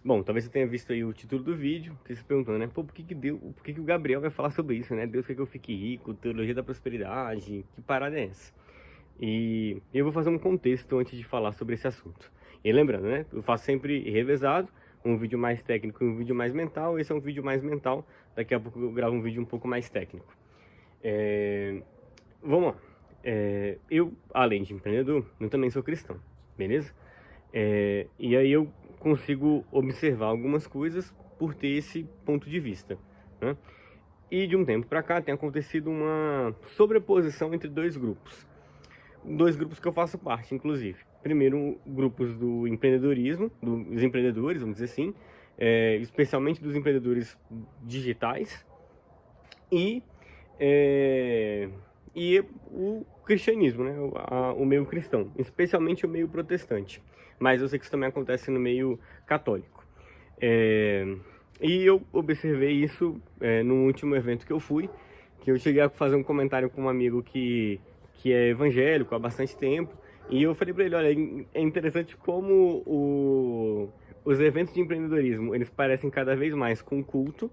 Bom, talvez você tenha visto aí o título do vídeo, que se perguntando, né? Pô, por que que o Gabriel vai falar sobre isso, né? Deus quer que eu fique rico, teologia da prosperidade, que parada é essa? E eu vou fazer um contexto antes de falar sobre esse assunto. E lembrando, né? Eu faço sempre revezado, um vídeo mais técnico e um vídeo mais mental. Esse é um vídeo mais mental, daqui a pouco eu gravo um vídeo um pouco mais técnico. Vamos lá. Eu, além de empreendedor, eu também sou cristão, beleza? E aí eu consigo observar algumas coisas por ter esse ponto de vista, né? E de um tempo para cá tem acontecido uma sobreposição entre dois grupos que eu faço parte, inclusive. Primeiro, grupos do empreendedorismo, dos empreendedores, vamos dizer assim, especialmente dos empreendedores digitais, e, é, e o cristianismo, né? O meio cristão, especialmente o meio protestante. Mas eu sei que isso também acontece no meio católico. E eu observei isso no último evento que eu fui, que eu cheguei a fazer um comentário com um amigo que é evangélico há bastante tempo, e eu falei para ele, olha, é interessante como os eventos de empreendedorismo, eles parecem cada vez mais com culto,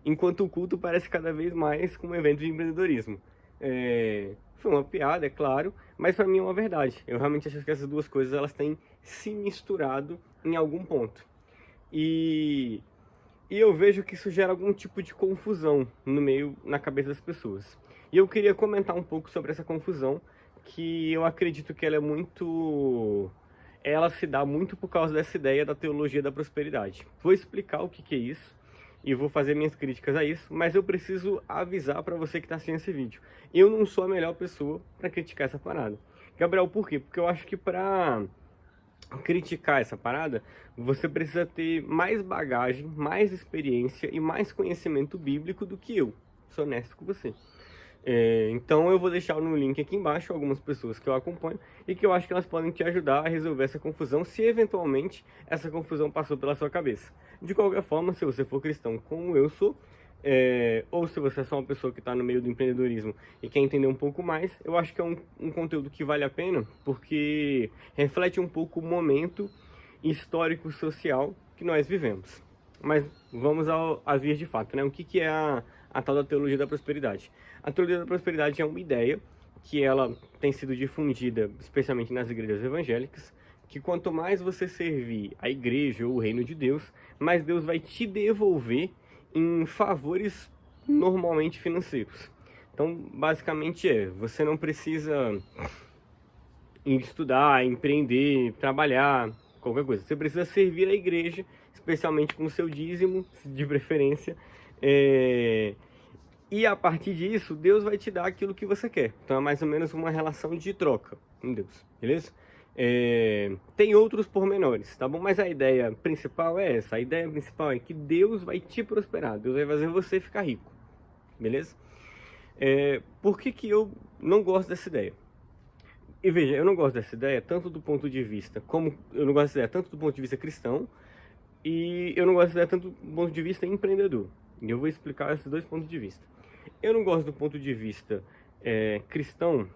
enquanto o culto parece cada vez mais com um evento de empreendedorismo. Foi uma piada, é claro, mas para mim é uma verdade. Eu realmente acho que essas duas coisas elas têm se misturado em algum ponto. E eu vejo que isso gera algum tipo de confusão na cabeça das pessoas. E eu queria comentar um pouco sobre essa confusão, que eu acredito que ela se dá muito por causa dessa ideia da teologia da prosperidade. Vou explicar o que é isso e vou fazer minhas críticas a isso, mas eu preciso avisar para você que está assistindo esse vídeo. Eu não sou a melhor pessoa para criticar essa parada. Gabriel, por quê? Porque eu acho que para criticar essa parada, você precisa ter mais bagagem, mais experiência e mais conhecimento bíblico do que eu. Sou honesto com você. Então eu vou deixar no link aqui embaixo algumas pessoas que eu acompanho e que eu acho que elas podem te ajudar a resolver essa confusão, se eventualmente essa confusão passou pela sua cabeça. De qualquer forma, se você for cristão como eu sou, ou se você é só uma pessoa que está no meio do empreendedorismo e quer entender um pouco mais, eu acho que é um conteúdo que vale a pena, porque reflete um pouco o momento histórico social que nós vivemos. Mas vamos às vias de fato, né? O que é a tal da teologia da prosperidade? A teologia da prosperidade é uma ideia que ela tem sido difundida, especialmente nas igrejas evangélicas, que quanto mais você servir a igreja ou o reino de Deus, mais Deus vai te devolver em favores normalmente financeiros. Então, basicamente você não precisa estudar, empreender, trabalhar, qualquer coisa. Você precisa servir a igreja, especialmente com o seu dízimo, de preferência, e a partir disso, Deus vai te dar aquilo que você quer. Então é mais ou menos uma relação de troca com Deus, beleza? Tem outros pormenores, tá bom? Mas a ideia principal é essa. A ideia principal é que Deus vai te prosperar. Deus vai fazer você ficar rico, beleza? Por que eu não gosto dessa ideia? E veja, eu não gosto dessa ideia tanto do ponto de vista, como eu não gosto dessa ideia tanto do ponto de vista cristão, e eu não gosto dessa ideia tanto do ponto de vista empreendedor. E eu vou explicar esses dois pontos de vista. Eu não gosto do ponto de vista cristão,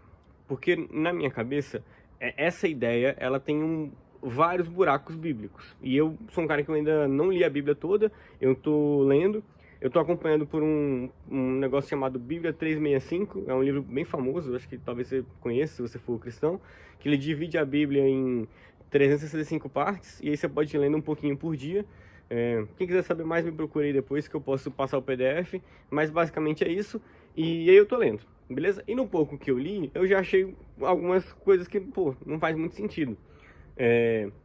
porque na minha cabeça, essa ideia, ela tem vários buracos bíblicos. E eu sou um cara que eu ainda não li a Bíblia toda, eu tô lendo, eu tô acompanhando por um negócio chamado Bíblia 365, é um livro bem famoso, acho que talvez você conheça se você for cristão, que ele divide a Bíblia em 365 partes, e aí você pode ir lendo um pouquinho por dia. Quem quiser saber mais, me procure aí depois que eu posso passar o PDF, mas basicamente é isso, e aí eu tô lendo, beleza? E no pouco que eu li, eu já achei algumas coisas que, pô, não faz muito sentido.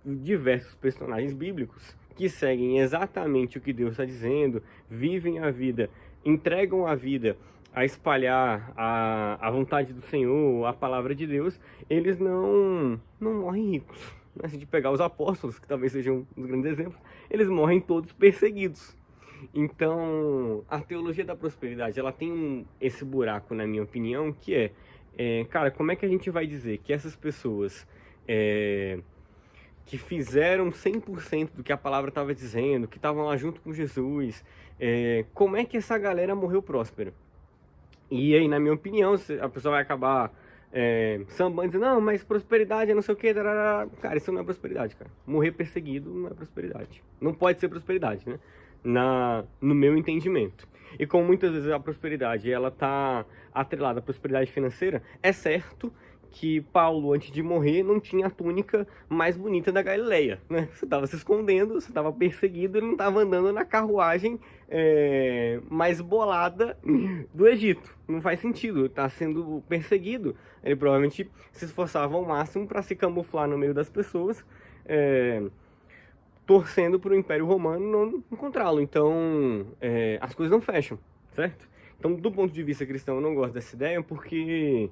Diversos personagens bíblicos que seguem exatamente o que Deus está dizendo, vivem a vida, entregam a vida a espalhar a vontade do Senhor, a palavra de Deus, eles não morrem ricos. Se a gente pegar os apóstolos, que talvez sejam um dos grandes exemplos, eles morrem todos perseguidos. Então, a teologia da prosperidade, ela tem esse buraco, na minha opinião, que cara, como é que a gente vai dizer que essas pessoas que fizeram 100% do que a palavra estava dizendo, que estavam lá junto com Jesus, como é que essa galera morreu próspera? E aí, na minha opinião, a pessoa vai acabar Sambando, dizendo, não, mas prosperidade é não sei o que, cara, isso não é prosperidade, cara. Morrer perseguido não é prosperidade. Não pode ser prosperidade, né? No meu entendimento. E como muitas vezes a prosperidade, ela tá atrelada à prosperidade financeira, é certo que Paulo, antes de morrer, não tinha a túnica mais bonita da Galileia, né? Você estava se escondendo, você estava perseguido, ele não estava andando na carruagem mais bolada do Egito. Não faz sentido, está sendo perseguido. Ele provavelmente se esforçava ao máximo para se camuflar no meio das pessoas, torcendo para o Império Romano não encontrá-lo. Então, as coisas não fecham, certo? Então, do ponto de vista cristão, eu não gosto dessa ideia porque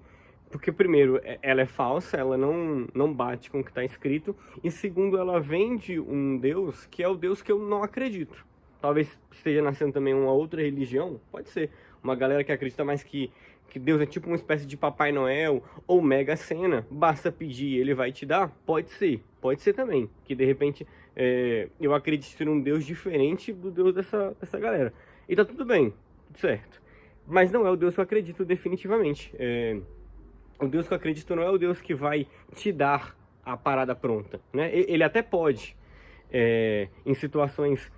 primeiro, ela é falsa, ela não bate com o que está escrito, e segundo, ela vende um Deus que é o Deus que eu não acredito. Talvez esteja nascendo também uma outra religião, pode ser. Uma galera que acredita mais que Deus é tipo uma espécie de Papai Noel ou Mega Sena, basta pedir e ele vai te dar, pode ser também. Que de repente eu acredito em um Deus diferente do Deus dessa galera. E tá tudo bem, tudo certo. Mas não é o Deus que eu acredito definitivamente. O Deus que eu acredito não é o Deus que vai te dar a parada pronta, né? Ele até pode, em situações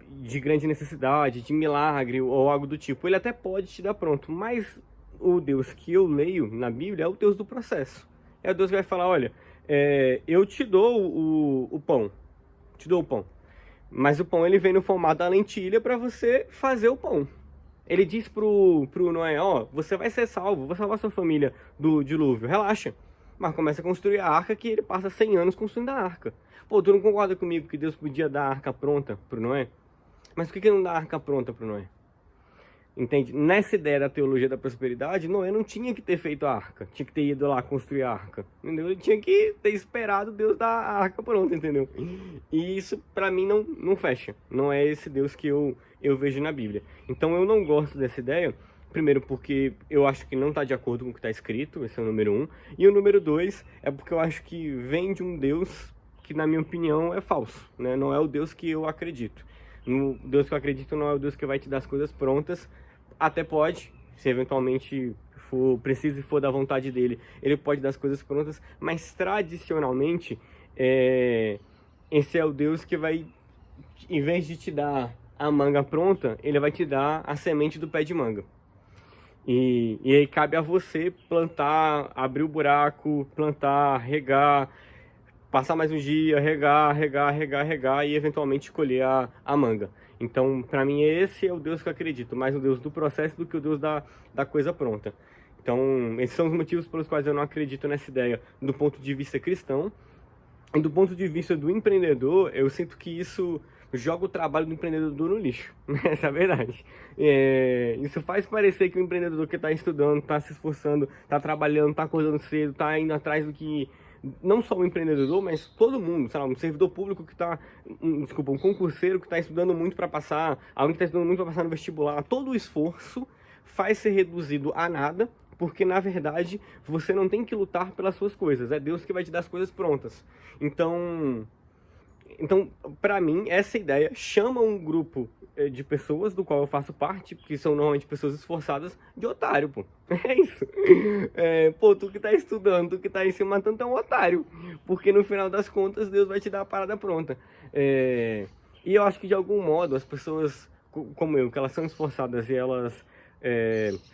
de grande necessidade, de milagre ou algo do tipo, ele até pode te dar pronto, mas o Deus que eu leio na Bíblia é o Deus do processo. É o Deus que vai falar, olha, eu te dou o pão, mas o pão ele vem no formato da lentilha para você fazer o pão. Ele diz pro Noé, ó, você vai ser salvo, vou salvar sua família do dilúvio, relaxa. Mas começa a construir a arca que ele passa 100 anos construindo a arca. Pô, tu não concorda comigo que Deus podia dar a arca pronta pro Noé? Mas por que não dá a arca pronta pro Noé? Entende? Nessa ideia da teologia da prosperidade, Noé não tinha que ter feito a arca, tinha que ter ido lá construir a arca, entendeu? Ele tinha que ter esperado Deus dar a arca pronta, entendeu? E isso pra mim não fecha, não é esse Deus que eu vejo na Bíblia. Então eu não gosto dessa ideia, primeiro porque eu acho que não está de acordo com o que está escrito, esse é o número 1, e o número 2 é porque eu acho que vem de um Deus que na minha opinião é falso, né? Não é o Deus que eu acredito. O Deus que eu acredito não é o Deus que vai te dar as coisas prontas. Até pode, se eventualmente for preciso e for da vontade dele, ele pode dar as coisas prontas, mas tradicionalmente esse é o Deus que vai, em vez de te dar a manga pronta, ele vai te dar a semente do pé de manga. E aí cabe a você plantar, abrir o buraco, plantar, regar, passar mais um dia, regar e eventualmente colher a manga. Então, para mim, esse é o Deus que eu acredito, mais o Deus do processo do que o Deus da coisa pronta. Então, esses são os motivos pelos quais eu não acredito nessa ideia do ponto de vista cristão. E do ponto de vista do empreendedor, eu sinto que isso joga o trabalho do empreendedor no lixo. Essa é a verdade. Isso faz parecer que o empreendedor que está estudando, está se esforçando, está trabalhando, está acordando cedo, está indo atrás do que... Não só o empreendedor, mas todo mundo, sei lá, um servidor público que está, um concurseiro que está estudando muito para passar, alguém que está estudando muito para passar no vestibular, todo o esforço faz ser reduzido a nada, porque na verdade você não tem que lutar pelas suas coisas, é Deus que vai te dar as coisas prontas. Então para mim, essa ideia chama um grupo de pessoas, do qual eu faço parte, que são normalmente pessoas esforçadas, de otário, pô. É isso. Pô, tu que tá estudando, tu que tá aí se matando, tu é um otário. Porque no final das contas, Deus vai te dar a parada pronta. E eu acho que de algum modo, as pessoas como eu, que elas são esforçadas e elas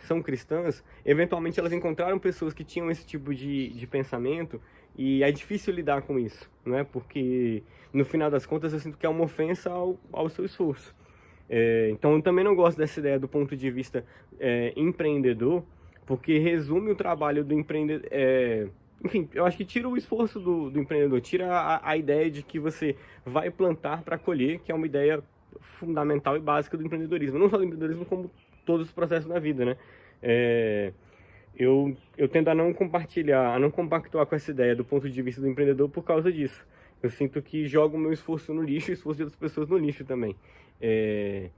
são cristãs, eventualmente elas encontraram pessoas que tinham esse tipo de pensamento, e é difícil lidar com isso, né? Porque no final das contas eu sinto que é uma ofensa ao seu esforço. Então eu também não gosto dessa ideia do ponto de vista empreendedor, porque resume o trabalho do empreendedor. Enfim, eu acho que tira o esforço do empreendedor, tira a ideia de que você vai plantar para colher, que é uma ideia fundamental e básica do empreendedorismo. Não só do empreendedorismo, como todos os processos da vida, né? Eu tendo a não compartilhar, a não compactuar com essa ideia do ponto de vista do empreendedor por causa disso. Eu sinto que jogo o meu esforço no lixo e o esforço de outras pessoas no lixo também.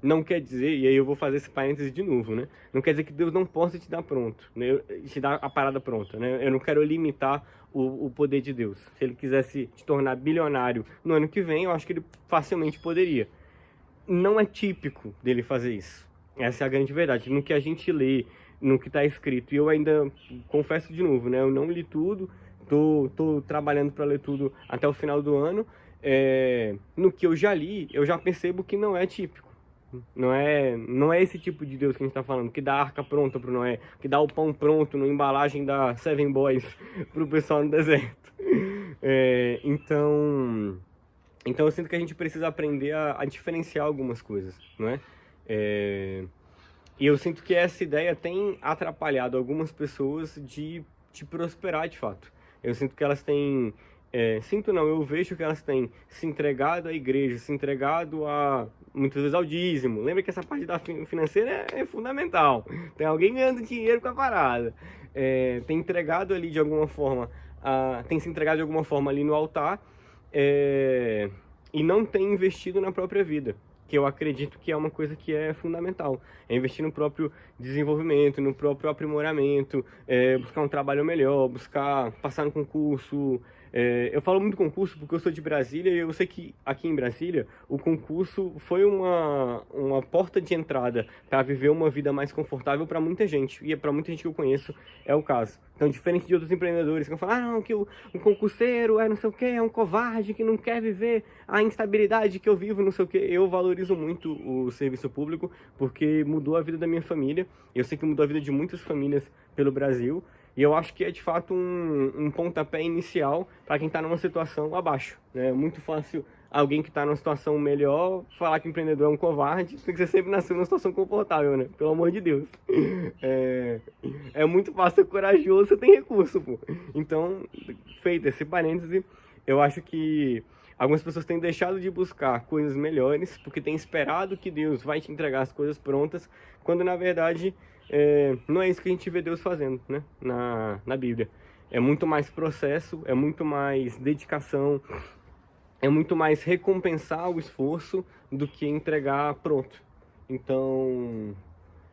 Não quer dizer, e aí eu vou fazer esse parênteses de novo, né? Não quer dizer que Deus não possa te dar pronto, né? Te dar a parada pronta, né? Eu não quero limitar o poder de Deus. Se ele quisesse te tornar bilionário no ano que vem, eu acho que ele facilmente poderia. Não é típico dele fazer isso. Essa é a grande verdade. No que a gente lê no que está escrito. E eu ainda, confesso de novo, né, eu não li tudo, tô trabalhando para ler tudo até o final do ano. No que eu já li, eu já percebo que não é típico. Não é esse tipo de Deus que a gente está falando, que dá a arca pronta para Noé, que dá o pão pronto na embalagem da Seven Boys para o pessoal no deserto. Então eu sinto que a gente precisa aprender a diferenciar algumas coisas, não é? E eu sinto que essa ideia tem atrapalhado algumas pessoas de prosperar de fato. Eu sinto que elas têm... eu vejo que elas têm se entregado à igreja, se entregado muitas vezes ao dízimo. Lembra que essa parte da financeira é fundamental. Tem alguém ganhando dinheiro com a parada. Tem entregado ali de alguma forma, tem se entregado de alguma forma ali no altar, e não tem investido na própria vida, que eu acredito que é uma coisa que é fundamental. É investir no próprio desenvolvimento, no próprio aprimoramento, buscar um trabalho melhor, buscar passar no concurso. Eu falo muito concurso porque eu sou de Brasília e eu sei que aqui em Brasília o concurso foi uma porta de entrada para viver uma vida mais confortável para muita gente. E para muita gente que eu conheço é o caso. Então, diferente de outros empreendedores que vão falar, não, que o concurseiro é não sei o que, é um covarde que não quer viver a instabilidade que eu vivo, não sei o que. Eu valorizo muito o serviço público porque mudou a vida da minha família. Eu sei que mudou a vida de muitas famílias pelo Brasil. E eu acho que é de fato um pontapé inicial para quem está numa situação abaixo. É muito fácil alguém que está numa situação melhor falar que o empreendedor é um covarde, tem que ser sempre nasceu numa situação confortável, né? Pelo amor de Deus. É muito fácil ser corajoso, você tem recurso, pô. Então, feito esse parêntese, eu acho que algumas pessoas têm deixado de buscar coisas melhores porque têm esperado que Deus vai te entregar as coisas prontas, quando na verdade não é isso que a gente vê Deus fazendo, né? Na Bíblia. É muito mais processo, é muito mais dedicação, é muito mais recompensar o esforço do que entregar pronto. Então,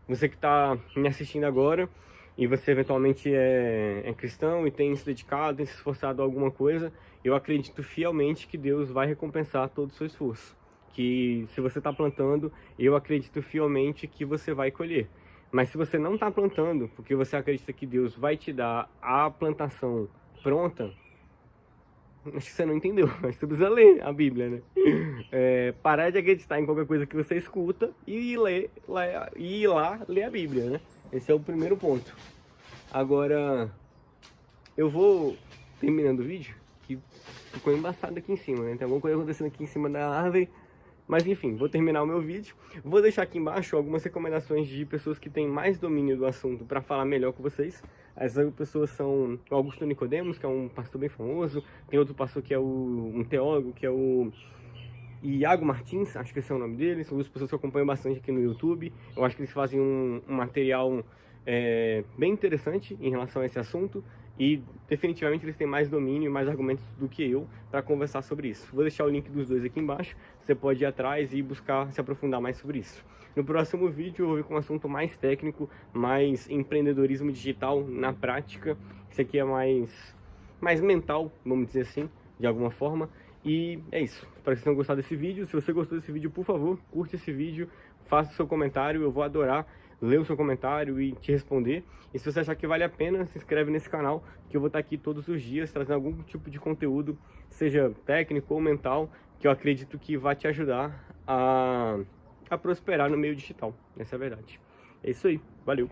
você que está me assistindo agora e você eventualmente é cristão e tem se dedicado, tem se esforçado a alguma coisa, eu acredito fielmente que Deus vai recompensar todo o seu esforço. Que se você está plantando, eu acredito fielmente que você vai colher. Mas se você não está plantando, porque você acredita que Deus vai te dar a plantação pronta, acho que você não entendeu, mas você precisa ler a Bíblia, né? Parar de acreditar em qualquer coisa que você escuta e ir lá ler a Bíblia, né? Esse é o primeiro ponto. Agora, eu vou terminando o vídeo, que ficou embaçado aqui em cima, né? Tem alguma coisa acontecendo aqui em cima da árvore. Mas enfim, vou terminar o meu vídeo. Vou deixar aqui embaixo algumas recomendações de pessoas que têm mais domínio do assunto para falar melhor com vocês. Essas pessoas são o Augusto Nicodemos, que é um pastor bem famoso. Tem outro pastor que é um teólogo, que é o Iago Martins, acho que esse é o nome dele. São duas pessoas que eu acompanho bastante aqui no YouTube. Eu acho que eles fazem um material bem interessante em relação a esse assunto. E definitivamente eles têm mais domínio e mais argumentos do que eu para conversar sobre isso. Vou deixar o link dos dois aqui embaixo, você pode ir atrás e buscar se aprofundar mais sobre isso. No próximo vídeo eu vou vir com um assunto mais técnico, mais empreendedorismo digital na prática. Esse aqui é mais mental, vamos dizer assim, de alguma forma. E é isso, espero que vocês tenham gostado desse vídeo. Se você gostou desse vídeo, por favor, curte esse vídeo, faça o seu comentário, eu vou adorar ler o seu comentário e te responder. E se você achar que vale a pena, se inscreve nesse canal, que eu vou estar aqui todos os dias trazendo algum tipo de conteúdo, seja técnico ou mental, que eu acredito que vai te ajudar a prosperar no meio digital. Essa é a verdade. É isso aí, valeu!